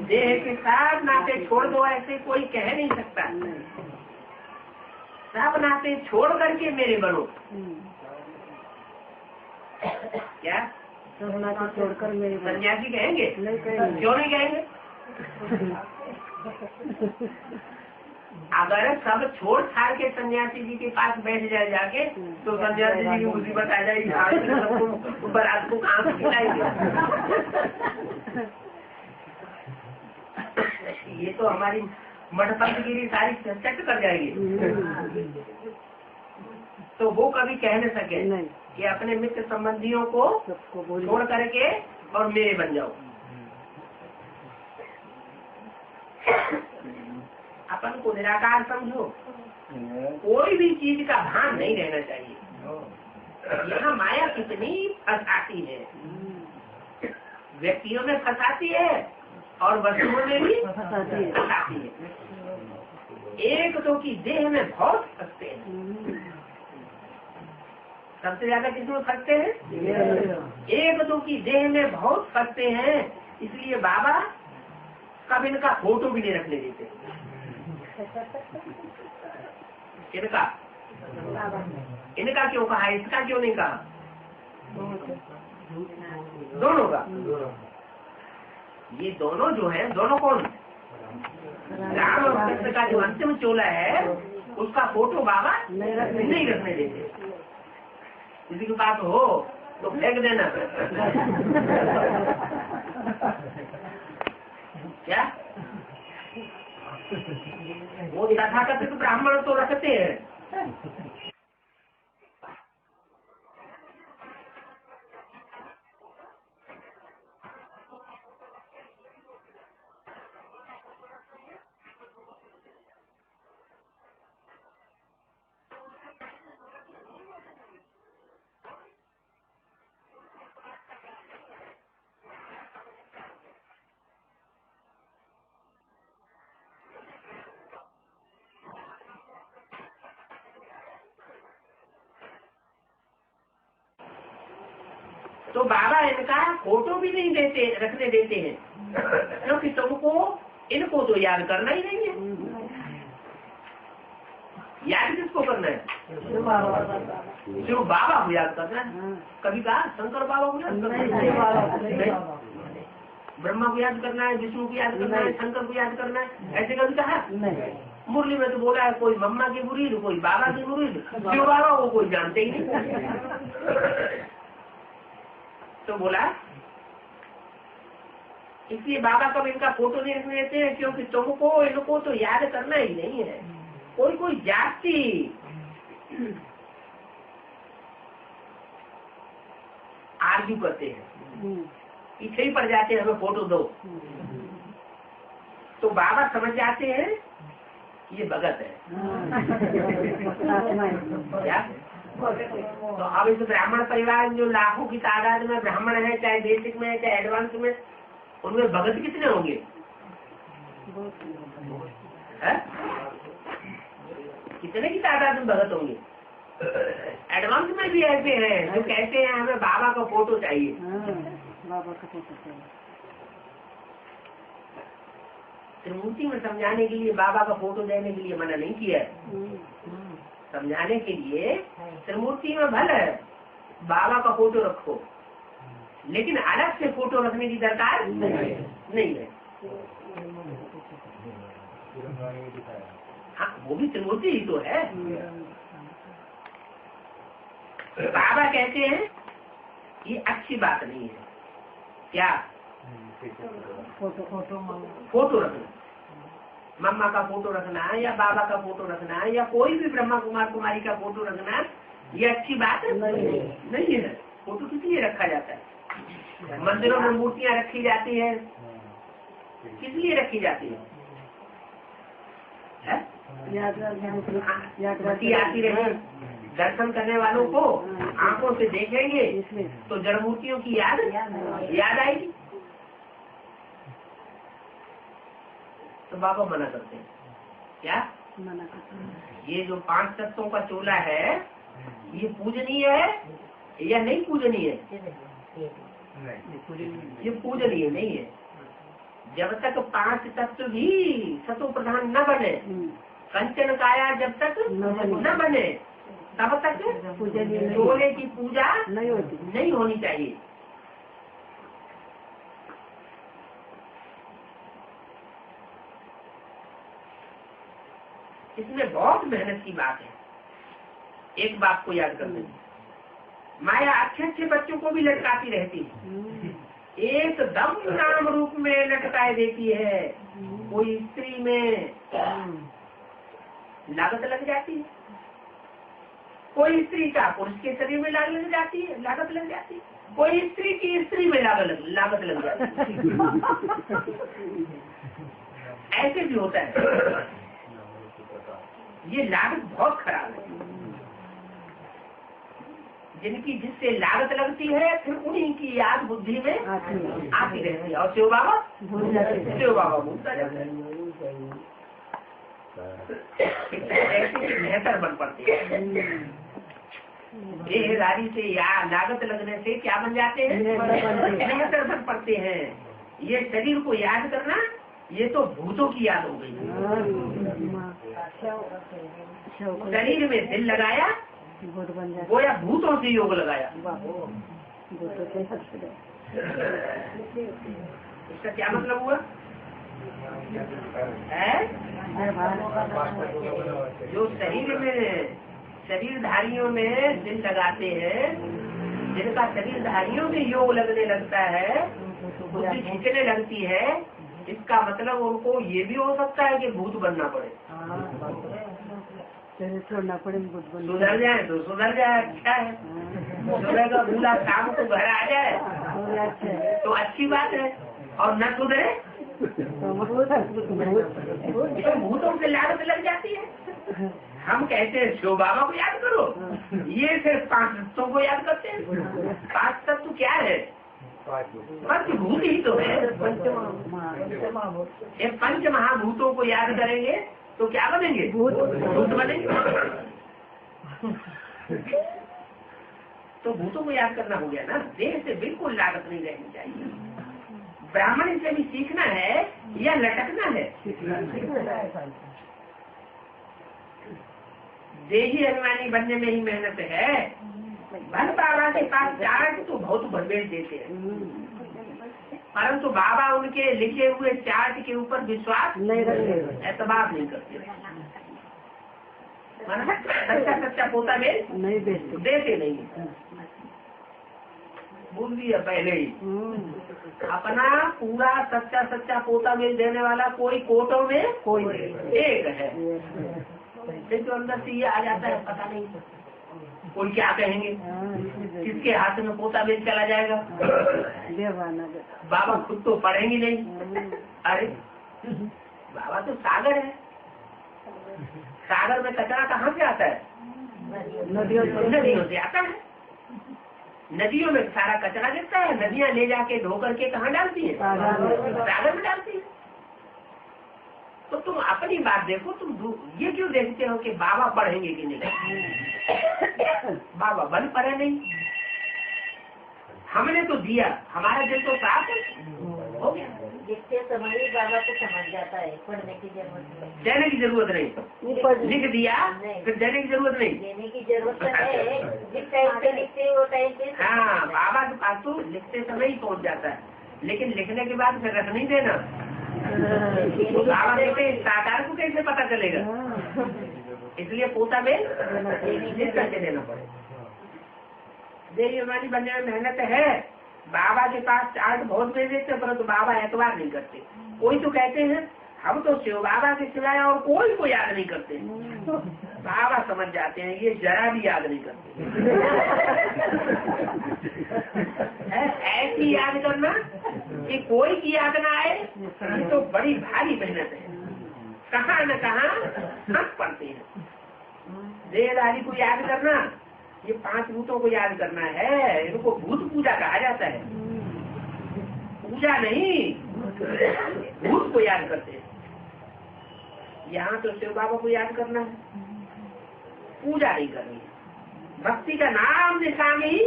देह के साथ नाते छोड़ दो, ऐसे कोई कह नहीं सकता। सब नाते छोड़ करके मेरे बनो। क्या सब नाते छोड़कर मेरे बनो? सन्यासी कहेंगे? नहीं कहेंगे। क्यों नहीं कहेंगे? अगर सब छोड़ छाड़ के सन्यासी जी के पास बैठ जाए जाके तो सन्यासी जी की मुसीबत आ जाएगी, बारात को कहाँ से खिलाएंगे? ये तो हमारी मठपंथगिरी सारी चट कर जाएगी। तो वो कभी कह न सके कि अपने मित्र संबंधियों को छोड़ करके और मेरे बन जाओ। अपन को निराकार समझो, कोई भी चीज का भान नहीं रहना चाहिए। यहाँ माया कितनी फंसाती है। व्यक्तियों में फंसाती है और वस्तुओं में भी फंसाती है। फंसाती है। एक तो की देह में बहुत फंसते हैं। सबसे ज्यादा किसमें फंसते हैं? एक दो की देह में बहुत फंसते हैं। इसलिए बाबा कब इनका फोटो भी नहीं रखने देते। इनका क्यों कहा, इसका क्यों नहीं कहा? दोनों का। ये दोनों जो है, दोनों कौन? राम और कृष्ण का जो अंतिम चोला है उसका फोटो बाबा नहीं रखने देते। किसी के पास हो तो फेंक देना। क्या वो तथाकथित ब्राह्मण तो रखते हैं। तो बाबा इनका फोटो भी नहीं देते, रखने देते हैं, क्योंकि तुमको इनको तो याद करना ही नहीं है। याद किसको करना है? जो बाबा को याद करना है। कभी कहा शंकर बाबा को याद करना है, ब्रह्मा को याद करना है, विष्णु को याद करना है, शंकर को याद करना है, ऐसे कभी कहा? मुरली में तो बोला है कोई मम्मा की मुरीद, कोई बाबा की मुरीद। जो बाबा वो कोई जानते ही नहीं। तो बोला इसलिए बाबा कब इनका फोटो नहीं रखने देते हैं, क्योंकि तुमको इनको तो याद करना ही नहीं है। कोई जाति आर्ग्यू करते हैं, पीछे ही पड़ जाते हैं, हमें फोटो दो। तो बाबा समझ जाते हैं ये भगत है। क्या? तो अब इस ब्राह्मण परिवार में जो लाखों की तादाद में ब्राह्मण है, चाहे बेसिक में चाहे एडवांस में, उनमें भगत कितने होंगे? कितने की तादाद में भगत होंगे? एडवांस में भी ऐसे हैं जो कहते हैं हमें बाबा का फोटो चाहिए। बाबा का फोटो चाहिए। त्रिमूर्ति में समझाने के लिए बाबा का फोटो देने के लिए मना नहीं किया है। समझाने के लिए त्रिमूर्ति में भले बाबा का फोटो रखो, लेकिन अलग से फोटो रखने की दरकार नहीं है। हाँ, वो भी त्रिमूर्ति ही तो है। बाबा कहते हैं ये अच्छी बात नहीं है। क्या? फोटो रखना, मम्मा का फोटो रखना है या बाबा का फोटो रखना है या कोई भी ब्रह्मा कुमार कुमारी का फोटो रखना, ये अच्छी बात नहीं है। फोटो किस लिए रखा जाता है? मंदिरों में मूर्तियां रखी जाती है, किस लिए रखी जाती है? याद आती रहे, दर्शन करने वालों को आंखों से देखेंगे तो जड़ मूर्तियों की याद आएगी। तो बाबा मना करते हैं। क्या मना करते हैं? ये जो 5 तत्वों का चोला है ये पूजनीय है या नहीं पूजनीय है? ये पूजनीय नहीं है। जब तक 5 तत्व भी सतो प्रधान न बने, कंचन काया जब तक न बने, तब तक चोले की पूजा नहीं होनी चाहिए। इसमें बहुत मेहनत की बात है। एक बात को याद कर लें, माया अच्छे अच्छे बच्चों को भी लटकाती रहती है, एकदम नाम रूप में लटकाए देती है। कोई स्त्री में लागत लग जाती है, कोई स्त्री का पुरुष के शरीर में लागत लग जाती है, कोई स्त्री की स्त्री में लागत लग जाती है। ऐसे भी होता है। ये लागत बहुत खराब है। जिनकी जिससे लागत लगती है फिर उन्हीं की याद बुद्धि में आती रहती है, और शिव बाबा भूलता जाता है। बेहतर बन पड़ते हैं। देहदारी से या लागत लगने से क्या बन जाते हैं? बेहतर बन पड़ते हैं। ये शरीर को याद करना, ये तो भूतों की याद हो गई। शरीर में दिल लगाया, गोया भूतों से योग लगाया। इसका क्या मतलब हुआ है? जो शरीरधारियों में दिल लगाते हैं, जिनका शरीरधारियों में योग लगने लगता है, बुद्धि खींचने लगती है, इसका मतलब उनको ये भी हो सकता है कि भूत बनना पड़े। छोड़ना पड़े, सुधर जाए तो सुधर जाए, अच्छा है। सुधर का भूला शाम को घर आ जाए तो अच्छी बात है, और न सुधरे तो भूतों से लागत लग जाती है। हम कहते हैं शिव बाबा को याद करो, ये सिर्फ 5 तत्वों को याद करते हैं। 5 तत्व क्या है? पंचभूत ही तो है। ये 5 महाभूतों को याद करेंगे तो क्या बनेंगे? भूत बनेंगे। तो भूतों को याद करना हो गया ना। देह से बिल्कुल लागत नहीं रहनी चाहिए। ब्राह्मण से भी सीखना है या लटकना है? देही अभिमानी बनने में ही मेहनत है। भन बाबा के पास चार्ट तो बहुत भरभेज देते हैं, परंतु बाबा उनके लिखे हुए चार्ट के ऊपर विश्वास नहीं रखते, एतबार नहीं करते। सच्चा पोता बेच नहीं देते नहीं। भूल दिया पहले ही। अपना पूरा सच्चा पोता बेच देने वाला कोई कोटों में कोई एक है, जो अंदर से ये आ जाता है पता नहीं कोई क्या कहेंगे, किसके हाथ में पोता बेच चला जाएगा। बाबा खुद तो पढ़ेंगे नहीं। अरे बाबा तो सागर है, सागर में कचरा कहाँ से आता है? नदियों से आता है। नदियों में सारा कचरा गिरता है, नदियाँ ले जाके धो करके कहाँ डालती है? सागर में डालती है। तो तुम अपनी बात देखो, तुम ये क्यों देखते हो कि बाबा पढ़ेंगे कि नहीं? बाबा बन पड़े नहीं। हमने तो दिया, हमारा दिल तो साफ हो गया। जिसके समय बाबा को समझ जाता है, पढ़ने की जरूरत नहीं, देने की जरूरत नहीं। लिख दिया फिर देने की जरूरत नहीं, देने की जरूरत है। जिस टाइम पे लिखते वो टाइम पे। हाँ, बाबा के पास तो लिखते समय ही पहुंच जाता है, लेकिन लिखने के बाद फिर रख नहीं देना। तो बाबा कहते साकार को कैसे पता चलेगा? इसलिए पोता में लिख करके देना पड़ेगा। देही हमारी बनने में मेहनत है। बाबा के पास चार्ट बहुत दे देते, परंतु बाबा एतबार नहीं करते। कोई तो कहते हैं हम तो शिव बाबा के सिवाय और कोई को याद नहीं करते। बाबा समझ जाते हैं ये जरा भी याद नहीं करते। ऐसी याद करना कि कोई की याद ना आए, ये तो बड़ी भारी मेहनत है। कहाँ न कहाँ हंस पड़ते हैं। देहदारी को याद करना, ये 5 भूतों को याद करना है। इनको भूत पूजा कहा जाता है। पूजा नहीं, भूत को याद करते हैं। यहाँ तो शिव बाबा को याद करना है, पूजा नहीं करनी है। भक्ति का नाम निशान ही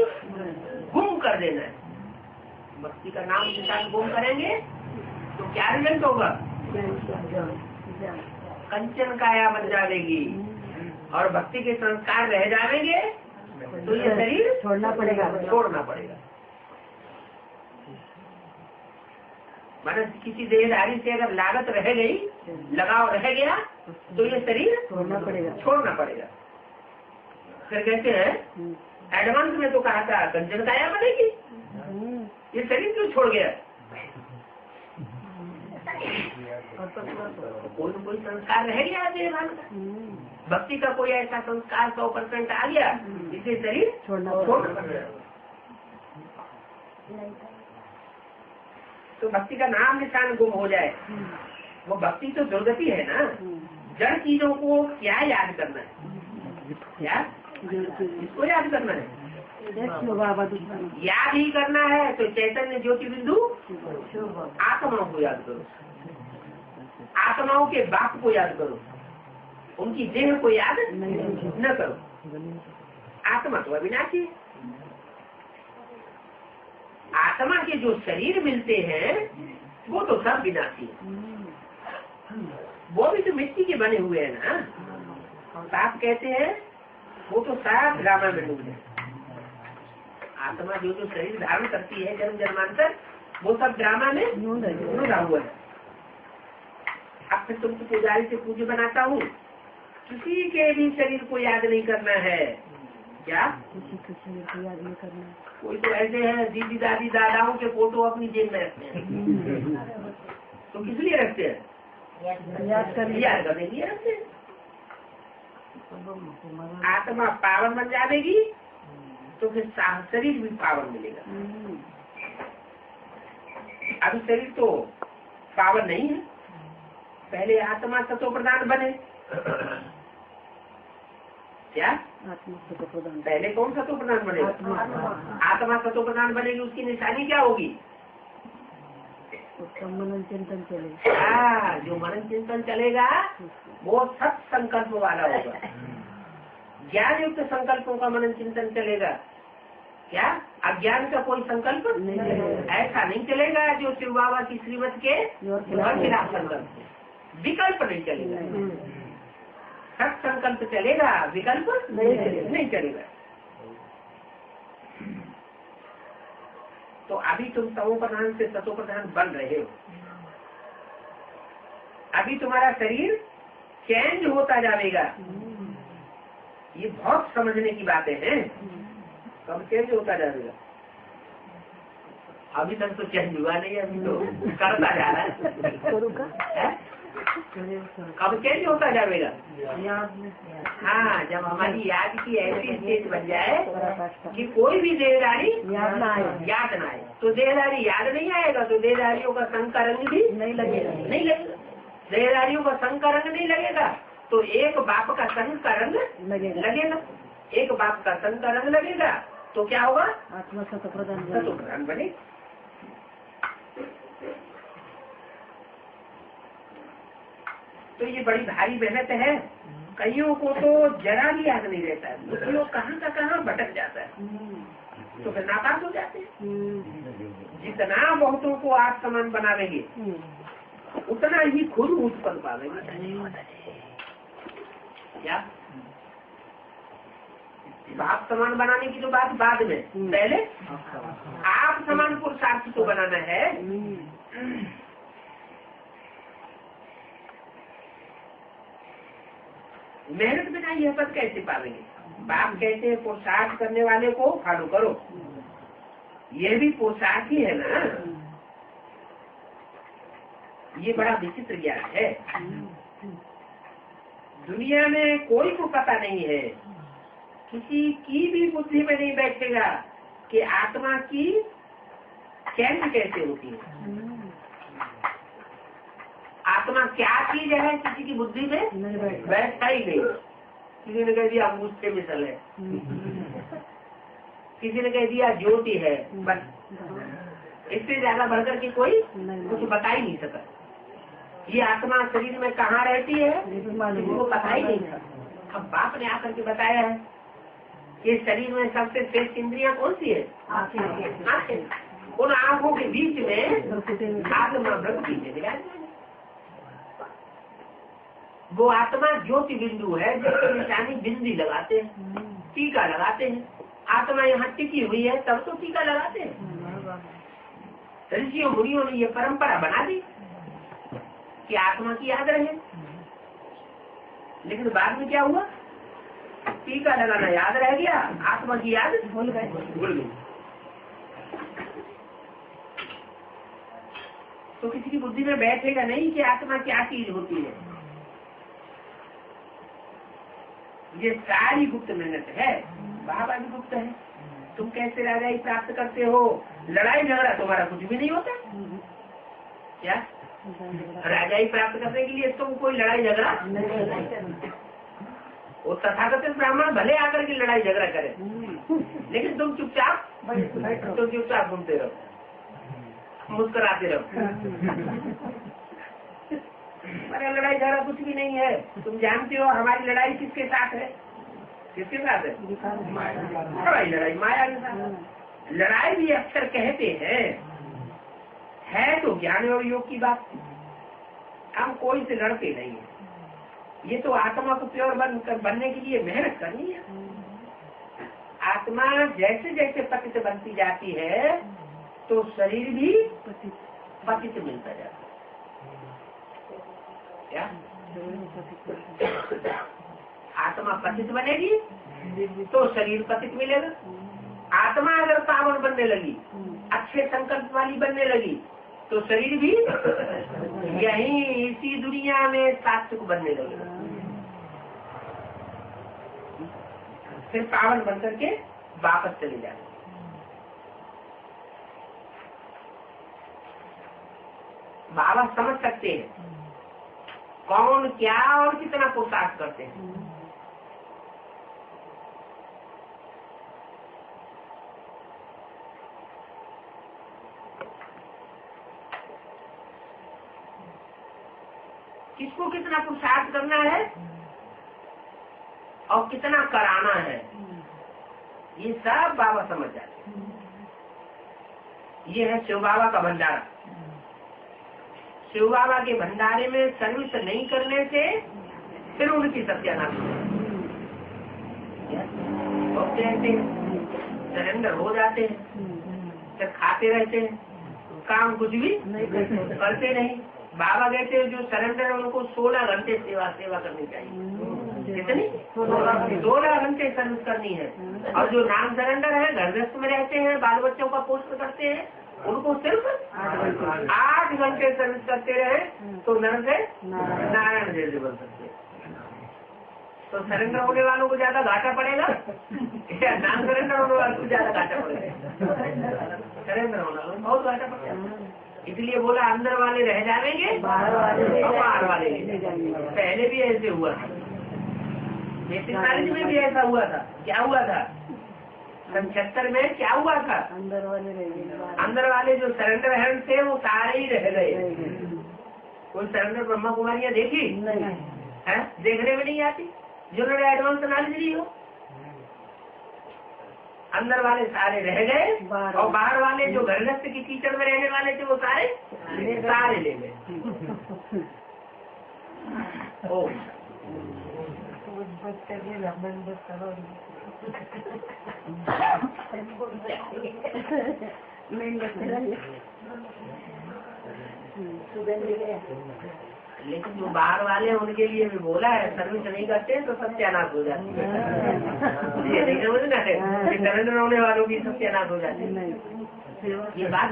गुम कर देना है। भक्ति का नाम निशान गुम करेंगे तो क्या रिजल्ट होगा? कंचन काया बन जाएगी और भक्ति के संस्कार रह जाएंगे, तो ये शरीर छोड़ना पड़ेगा। मतलब किसी देहधारी से अगर लागत रह गई, लगाव रह गया, तो ये शरीर छोड़ना पड़ेगा। फिर कहते हैं एडवांस में तो कहा था कंचन काया बनेगी, ये शरीर क्यों छोड़ गया? कोई न कोई संस्कार रह गया देहभान का। भक्ति का कोई ऐसा संस्कार 100% आ गया, इसे शरीर छोड़ना पड़ेगा। तो भक्ति का नाम निशान गुम हो जाए। वो भक्ति तो दुर्गति है ना। जड़ चीजों को क्या याद करना है? क्या इसको याद करना है? बाबा दूसरा याद ही करना है तो चैतन्य ज्योति बिंदु आत्माओं को याद करो, आत्माओं के बाप को याद करो, उनकी देह को याद न करो। आत्मा तो अविनाशी है। आत्मा के जो शरीर मिलते हैं वो तो सब विनाशी है, वो भी तो मिट्टी के बने हुए हैं ना। आप कहते हैं वो तो सारा ड्रामा में डूब है। आत्मा जो जो शरीर धारण करती है जन्म जन्मांतर, वो सब ड्रामा में डूबा हुआ है। अब फिर तुमको पुजारी से पूज्य बनाता हूँ, किसी के भी शरीर को याद नहीं करना है। क्या किसी के शरीर को याद नहीं करना। कोई तो ऐसे है दीदी दादी दादाओं के फोटो अपनी जेब में रखते हैं, तो किस लिए रखते हैं? याद करने के लिए रखते हैं। आत्मा पावन बन जाएगी तो फिर शरीर भी पावन मिलेगा। अभी शरीर तो पावन नहीं है, पहले आत्मा सतो प्रधान बने। क्या आत्मा सतो प्रधान? पहले कौन सतो प्रधान बनेगा? आत्मा सतो प्रधान बनेगी, उसकी निशानी क्या होगी? उसका मनन चिंतन चलेगा। जो मनन चिंतन चलेगा वो सत संकल्प वाला होगा। ज्ञान युक्त संकल्पों का मनन चिंतन चलेगा। क्या अज्ञान का कोई संकल्प ऐसा नहीं चलेगा जो शिव बाबा की श्रीमत के खिलाफ संकल्प, विकल्प नहीं चलेगा। सत संकल्प चलेगा, विकल्प नहीं चलेगा। तो अभी तुम तमो प्रधान से सतो प्रधान बन रहे हो। अभी तुम्हारा शरीर चेंज होता जाएगा। ये बहुत समझने की बातें हैं। कब चेंज होता जाएगा? अभी तक तो चेंज हुआ नहीं है, अभी तो करता जा रहा है। कब चेंज होता जाएगा? हाँ, जब हमारी याद की ऐसी स्टेज बन जाए कि कोई भी देहधारी याद न आए, तो देहधारी याद नहीं आएगा तो देहधारियों का संग का रंग भी नहीं लगेगा। देहधारियों का संग का रंग नहीं लगेगा तो एक बाप का संग का रंग लगेगा। एक बाप का संग का रंग लगेगा तो क्या होगा? आत्मा सतो प्रधान बने। तो ये बड़ी भारी मेहनत है। कईयों को तो जरा भी याद नहीं रहता है, कईयों कहाँ का कहाँ भटक जाता है, तो फिर नापास हो जाते हैं। जितना बहुतों को आप समान बनावेंगे उतना ही खुद उत्पन्न पावेंगे। क्या बाप समान बनाने की तो बात बाद में, पहले आप समान पुरुषार्थ को बनाना है। मेहनत बिना यह पद कैसे पावेंगे? बाप कहते हैं पुरुषार्थ करने वाले को फॉलो करो, यह भी पुरुषार्थ ही है ना। ये बड़ा विचित्र ज्ञान है। दुनिया में कोई को पता नहीं है, किसी की भी बुद्धि में नहीं बैठेगा कि आत्मा की चेंज कैसे होती है। आत्मा क्या चीज है किसी की बुद्धि में बैठता ही नहीं। किसी ने कह दिया अंगूठे मिसल है, किसी ने कह दिया ज्योति है, बस इससे ज्यादा बढ़कर के कोई कुछ बता ही नहीं सका। ये आत्मा शरीर में कहाँ रहती है वो पता ही नहीं था। अब बाप ने आकर के बताया है कि शरीर में सबसे श्रेष्ठ इंद्रियां कौन सी है? आंखें। उन आंखों के बीच में आत्मा वृत्ति है। वो आत्मा ज्योति बिंदु है जिसकी निशानी बिंदी लगाते हैं, टीका लगाते हैं। आत्मा यहाँ टिकी हुई है तब तो टीका लगाते हैं। ऋषियों मुनियों ने ये परंपरा बना दी कि आत्मा की याद रहे, लेकिन बाद में क्या हुआ? टीका लगाना याद रह गया, आत्मा की याद भूल गई। तो किसी की बुद्धि में बैठेगा नहीं कि आत्मा क्या चीज होती है। ये सारी गुप्त मेहनत है, बाबा भी गुप्त है। तुम कैसे राजाई प्राप्त करते हो? लड़ाई झगड़ा तुम्हारा कुछ भी नहीं होता। क्या राजाई प्राप्त करने के लिए तुम कोई लड़ाई झगड़ा वो तथाकथित ब्राह्मण भले आकर के लड़ाई झगड़ा करे, लेकिन तुम चुपचाप घूमते रहो, मुस्कुराते रहो। अरे लड़ाई झगड़ा कुछ भी नहीं है। तुम जानते हो हमारी लड़ाई किसके साथ है? किसके साथ है? हमारी लड़ाई माया के साथ। लड़ाई भी अक्सर कहते हैं, है तो ज्ञान और योग की बात। हम कोई से लड़ते नहीं है। ये तो आत्मा को प्योर बनने के लिए मेहनत करनी है। आत्मा जैसे जैसे पतित बनती जाती है तो शरीर भी पतित मिलता जाता है। क्या आत्मा पतित बनेगी तो शरीर पतित मिलेगा। आत्मा अगर पावन बनने लगी, अच्छे संकल्प वाली बनने लगी, तो शरीर भी यही इसी दुनिया में सात्विक बनने लगेगा। फिर पावन बन करके वापस चले जाए। बाबा समझ सकते हैं कौन क्या और कितना पुरुषार्थ करते हैं। किसको कितना पुरुषार्थ करना है और कितना कराना है, ये सब बाबा समझ जाते हैं। ये है शिव बाबा का भंडारा। शिव बाबा के भंडारे में सर्विस नहीं करने से फिर उनकी सत्यानाश होते रहते हैं, सरेंडर हो जाते हैं, फिर खाते रहते हैं, काम कुछ भी करते नहीं। बाबा कहते हैं जो सरेंडर है उनको 16 घंटे सेवा करनी चाहिए। कितनी? 16 घंटे सर्विस करनी है। और जो नॉन सरेंडर है, घर गृहस्थ में रहते हैं, बाल बच्चों का पोषण करते हैं, उनको सिर्फ 8 घंटे सर्विस करते रहे तो नर से नारायण जैसे बन सकते हैं। तो सरेंडर होने वालों को ज्यादा घाटा पड़ेगा या नॉन सरेंडर होने वालों को ज्यादा घाटा पड़ेगा? सरेंडर होने वालों को बहुत घाटा पड़ेगा। इसलिए बोला अंदर वाले रह जाएंगे, बाहर वाले पहले भी ऐसे हुआ था। बेसिक नॉलेज में भी ऐसा हुआ था। क्या हुआ था? 76 में क्या हुआ था? अंदर वाले जो सरेंडर हैंड थे वो सारे ही रह गए। कोई सरेंडर ब्रह्मा कुमारियाँ देखी है? देखने में नहीं आती जिन्होंने एडवांस नॉलेज ली हो। अंदर वाले सारे रह गए और बाहर वाले जो घरगृहस्थ की कीचड़ में रहने वाले थे वो सारे ले गए। ओ लेकिन जो बाहर वाले हैं उनके लिए भी बोला है, सर्विस नहीं करते तो सत्यानाश हो जाती है। ये नहीं समझना है, सरेंडर होने वालों की सत्यानाश हो जाती है। ये बात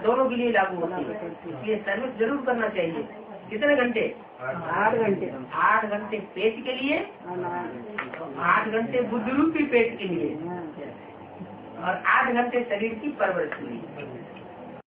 दोनों के लिए लागू होती है। इसलिए सर्विस जरूर करना चाहिए। कितने घंटे? 8 घंटे। 8 घंटे पेट के लिए, 8 घंटे बुद्ध रूपी पेट के लिए, और 8 घंटे शरीर की परवरिश के लिए।